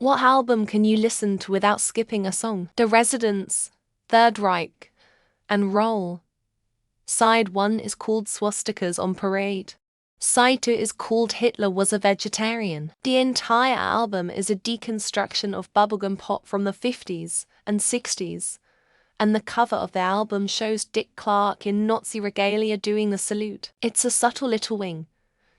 What album can you listen to without skipping a song? The Residents, Third Reich, and Roll. Side 1 is called Swastikas on Parade. Side 2 is called Hitler Was a Vegetarian. The entire album is a deconstruction of bubblegum pop from the 50s and 60s, and the cover of the album shows Dick Clark in Nazi regalia doing the salute. It's a subtle little wink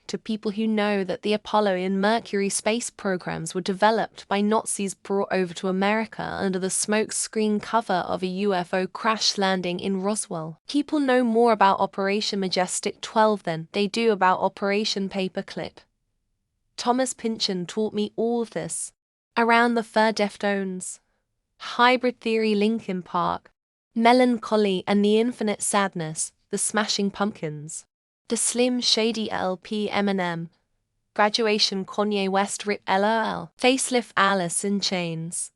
to people who know that the Apollo and Mercury space programs were developed by Nazis brought over to America under the smokescreen cover of a UFO crash landing in Roswell. People know more about Operation Majestic 12 than they do about Operation Paperclip. Thomas Pynchon taught me all of this. Around the Fur Deftones, Hybrid Theory Linkin Park, Melancholy and the Infinite Sadness, the Smashing Pumpkins. The Slim Shady LP Eminem, Graduation Kanye West Rip LOL, Facelift Alice in Chains,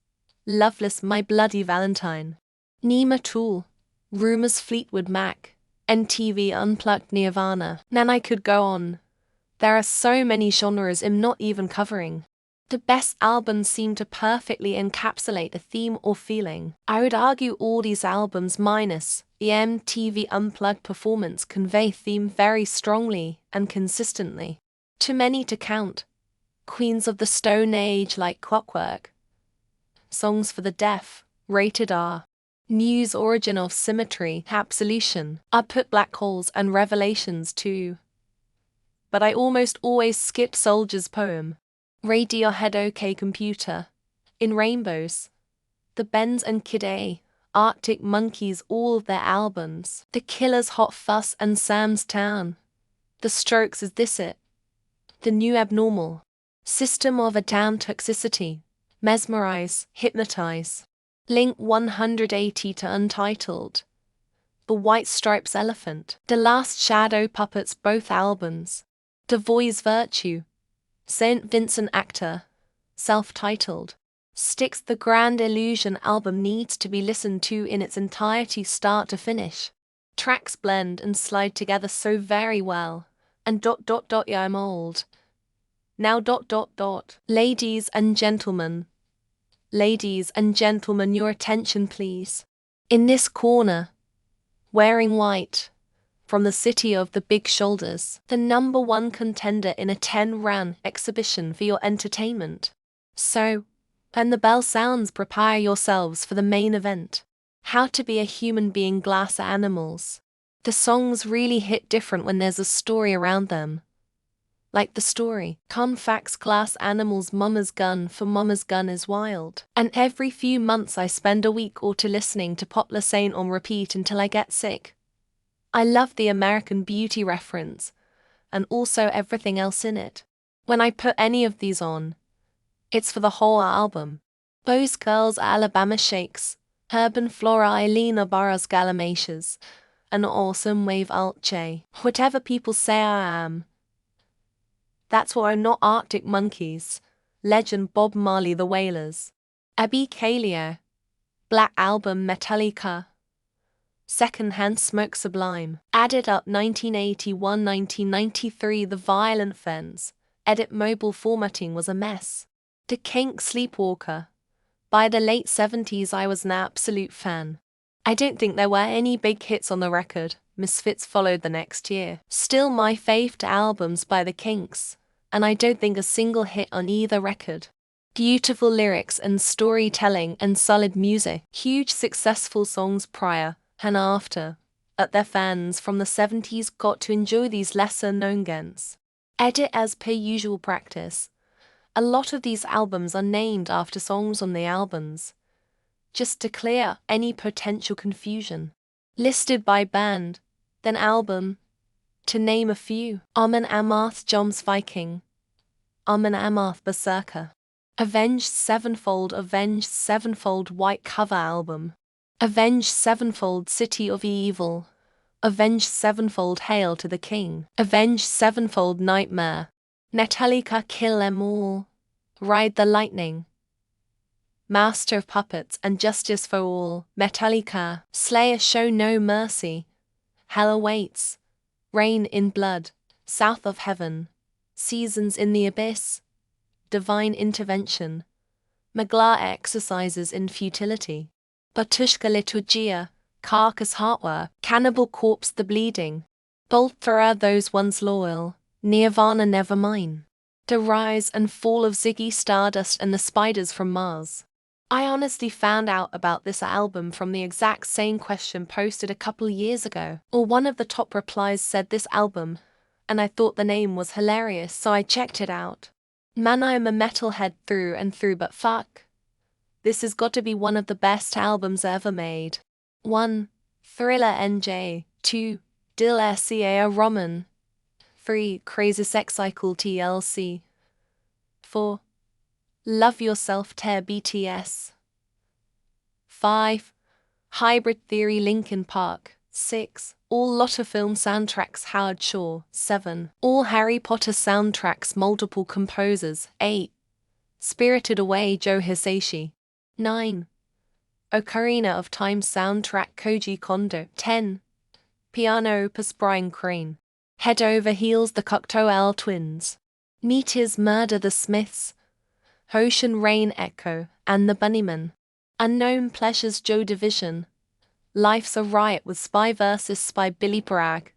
Loveless My Bloody Valentine, Nima Tool, Rumors Fleetwood Mac, NTV Unplugged Nirvana. And I could go on. There are so many genres I'm not even covering. The best albums seem to perfectly encapsulate a theme or feeling. I would argue all these albums minus the MTV Unplugged performance convey theme very strongly and consistently. Too many to count. Queens of the Stone Age like Clockwork, Songs for the Deaf, Rated R, Muse Origin of Symmetry, Absolution. I put Black Holes and Revelations too. But I almost always skip Soldier's Poem. Radiohead OK Computer, In Rainbows, The Bends and Kid A, Arctic Monkeys, all of their albums, The Killers' Hot Fuss and Sam's Town, The Strokes' Is This It, The New Abnormal, System of a Down, Toxicity, Mesmerize, Hypnotize, Link 180 to Untitled, The White Stripes Elephant, The Last Shadow Puppets, both albums, The Voice Virtue, St. Vincent Actor, self-titled. Styx. The Grand Illusion album needs to be listened to in its entirety start to finish. Tracks blend and slide together so very well. And yeah, I'm old. Now Ladies and gentlemen, your attention please. In this corner, wearing white, from the city of the big shoulders, the #1 contender in a 10-round exhibition for your entertainment. So, when the bell sounds, prepare yourselves for the main event. How to Be a Human Being, Glass Animals. The songs really hit different when there's a story around them. Like the story, Confax Glass Animals Mama's Gun for Mama's Gun is wild. And every few months I spend a week or two listening to Poplar Saint on repeat until I get sick. I love the American Beauty reference, and also everything else in it. When I put any of these on, it's for the whole album. Bose Girls, Alabama Shakes, Urban Flora, Eileen Barras Galamatias, an awesome wave alt J. Whatever people say I am, that's what I'm not. Arctic Monkeys, Legend Bob Marley, The Wailers, Abby Kaleo, Black Album, Metallica, Secondhand Smoke, Sublime, Added Up 1981-1993, The Violent Femmes, Edit Mobile Formatting was a mess. The Kinks, Sleepwalker. By the late 70s I was an absolute fan. I don't think there were any big hits on the record. Misfits followed the next year. Still my favourite albums by the Kinks, and I don't think a single hit on either record. Beautiful lyrics and storytelling and solid music. Huge successful songs prior and after, that their fans from the 70s got to enjoy these lesser-known gens. Edit. As per usual practice, a lot of these albums are named after songs on the albums, just to clear any potential confusion. Listed by band, then album, to name a few. Amon Amarth, Joms Viking, Amon Amarth, Berserker, Avenged Sevenfold, White Cover Album, Avenged Sevenfold, City of Evil, Avenged Sevenfold, Hail to the King, Avenged Sevenfold, Nightmare, Metallica, Kill 'Em All, Ride the Lightning, Master of Puppets and Justice for All, Metallica, Slayer, Show No Mercy, Hell Awaits, Rain in Blood, South of Heaven, Seasons in the Abyss, Divine Intervention, Maglar exercises in futility. Batushka liturgia, carcass heartwork, cannibal corpse the bleeding. Bolt through those once loyal, Nirvana never mine. The rise and fall of Ziggy Stardust and the Spiders from Mars. I honestly found out about this album from the exact same question posted a couple years ago, or one of the top replies said this album, and I thought the name was hilarious, so I checked it out. Man, I am a metalhead through and through, but fuck. This has got to be one of the best albums ever made. 1. Thriller NJ. 2. Dil Sea Roman. 3. Crazy Sex Cycle TLC. 4. Love Yourself Tear BTS. 5. Hybrid Theory Linkin Park. 6. All Lotta film soundtracks Howard Shore. 7. All Harry Potter soundtracks multiple composers. 8. Spirited Away Joe Hisaishi. 9. Ocarina of Time soundtrack Koji Kondo. 10. Piano Opus Brian Crane. Head Over Heels The Cocteau Twins. Meteors Murder the Smiths. Ocean Rain Echo and the Bunnymen. Unknown Pleasures Joy Division. Life's a Riot with Spy vs. Spy Billy Bragg.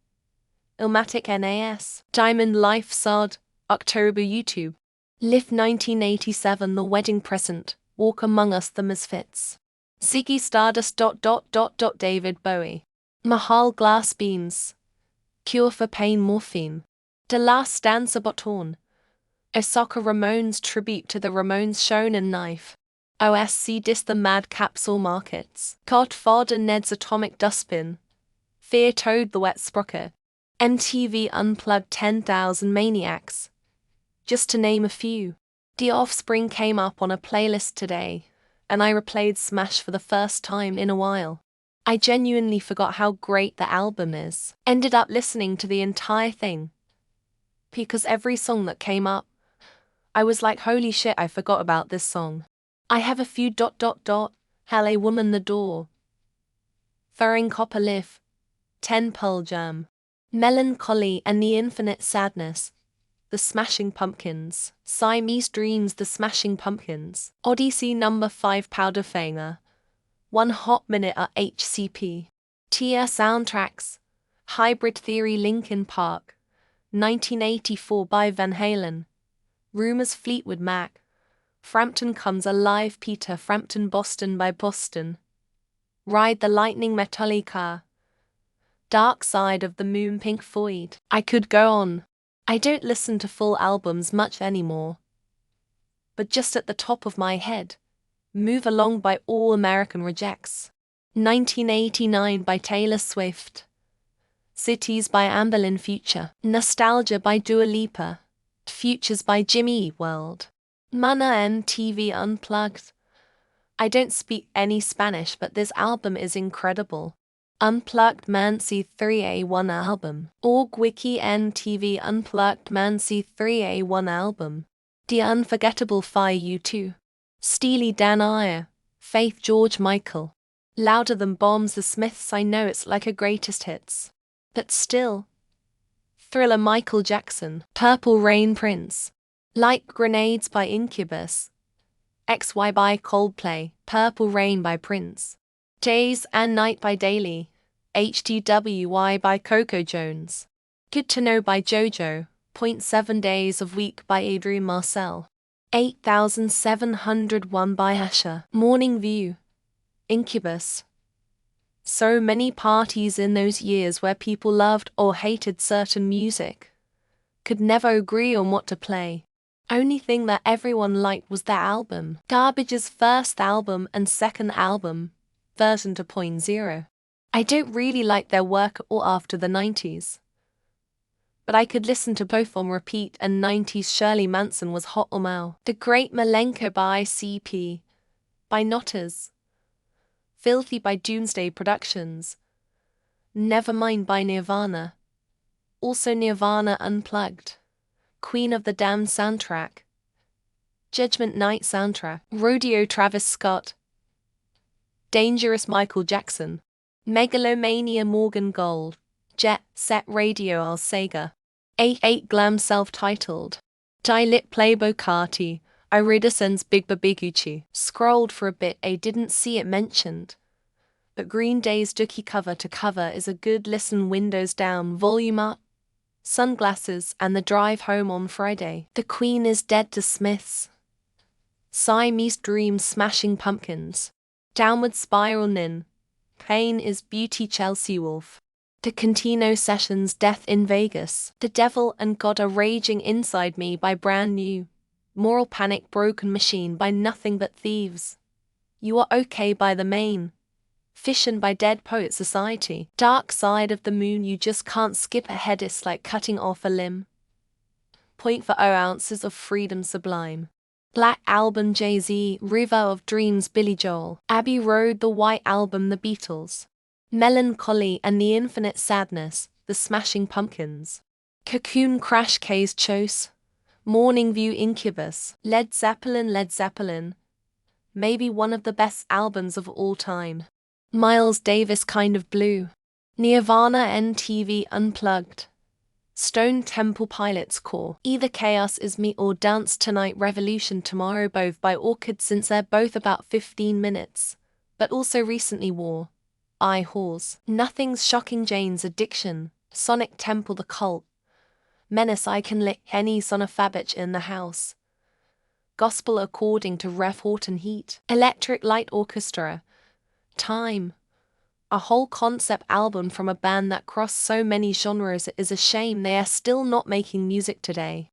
Illmatic NAS. Diamond Life Sod. October YouTube. Live 1987 The Wedding Present. Walk Among Us The Misfits. Ziggy Stardust. David Bowie. Mahal Glass Beans. Cure for Pain Morphine. The Last Dance Sabaton. Osaka Ramones tribute to the Ramones Shonen Knife. OSC Dis the Mad Capsule Markets. Cart Fod and Ned's Atomic Dustbin. Fear Toad the Wet Sprocket. MTV Unplugged 10,000 Maniacs. Just to name a few. The Offspring came up on a playlist today, and I replayed Smash for the first time in a while. I genuinely forgot how great the album is. Ended up listening to the entire thing, because every song that came up, I was like, holy shit, I forgot about this song. I have a few ... Hell a Woman the Door. Throwing Copper Live. 10 Pearl Jam. Melancholy and the Infinite Sadness. The Smashing Pumpkins. Siamese Dreams The Smashing Pumpkins. Odyssey No. 5 Powderfinger. 1 Hot Minute at HCP. TR Soundtracks. Hybrid Theory Linkin Park. 1984 by Van Halen. Rumors Fleetwood Mac. Frampton Comes Alive Peter Frampton Boston by Boston. Ride the Lightning Metallica. Dark Side of the Moon Pink Floyd. I could go on. I don't listen to full albums much anymore. But just at the top of my head, Move Along by All American Rejects. 1989 by Taylor Swift. Cities by Amberlin Future. Nostalgia by Dua Lipa. Futures by Jimmy Eat World. Mana MTV Unplugged. I don't speak any Spanish, but this album is incredible. Unplugged Mansi 3A1 album. Org Wiki NTV Unplugged Mansi 3A1 album. The Unforgettable Fire U2. Steely Dan Iyer. Faith George Michael. Louder Than Bombs The Smiths. I know it's like a greatest hits, but still. Thriller Michael Jackson. Purple Rain Prince. Like Grenades by Incubus. XY by Coldplay. Purple Rain by Prince. Days and Night by Daily. HTWY by Coco Jones. Good to Know by JoJo. 0.7 Days of Week by Adrian Marcel. 8701 by Asher. Morning View. Incubus. So many parties in those years where people loved or hated certain music. Could never agree on what to play. Only thing that everyone liked was their album. Garbage's first album and second album, version 2.0. I don't really like their work at all after the 90s. But I could listen to both on repeat, and 90s Shirley Manson was hot Mau. The Great Malenko by CP. By Notters. Filthy by Doomsday Productions. Nevermind by Nirvana. Also Nirvana Unplugged. Queen of the Damned soundtrack. Judgment Night soundtrack. Rodeo Travis Scott. Dangerous Michael Jackson. Megalomania Morgan Gold. Jet Set Radio Al Sega. 88 Glam self-titled. Die Lit Playboy Carti. Iridisen's Big Babiguchi. Scrolled for a bit, I didn't see it mentioned. But Green Day's Dookie cover to cover is a good listen. Windows down, volume up, sunglasses, and the drive home on Friday. The Queen is Dead to Smiths. Siamese Dream Smashing Pumpkins. Downward Spiral Nin. Pain is Beauty Chelsea Wolf. The Contino Sessions Death in Vegas. The Devil and God Are Raging Inside Me by Brand New. Moral Panic Broken Machine by Nothing But Thieves. You Are Okay by The Main. Fission by Dead Poet Society. Dark Side of the Moon You Just Can't Skip Ahead, it's like cutting off a limb. 0.4 ounces of freedom sublime. Black Album Jay-Z, River of Dreams Billy Joel. Abbey Road The White Album The Beatles. Melancholy and the Infinite Sadness, The Smashing Pumpkins. Cocoon Crash Case Chose. Morning View Incubus. Led Zeppelin. Maybe one of the best albums of all time. Miles Davis Kind of Blue. Nirvana NTV Unplugged. Stone Temple Pilots Core. Either Chaos Is Me or Dance Tonight Revolution Tomorrow, both by Orchid, since they're both about 15 minutes. But also recently War. I Whores. Nothing's Shocking Jane's Addiction. Sonic Temple The Cult. Menace I Can Lick Any Sonafabich in the House. Gospel According to Rev Horton Heat. Electric Light Orchestra. Time. A whole concept album from a band that crossed so many genres. It is a shame they are still not making music today.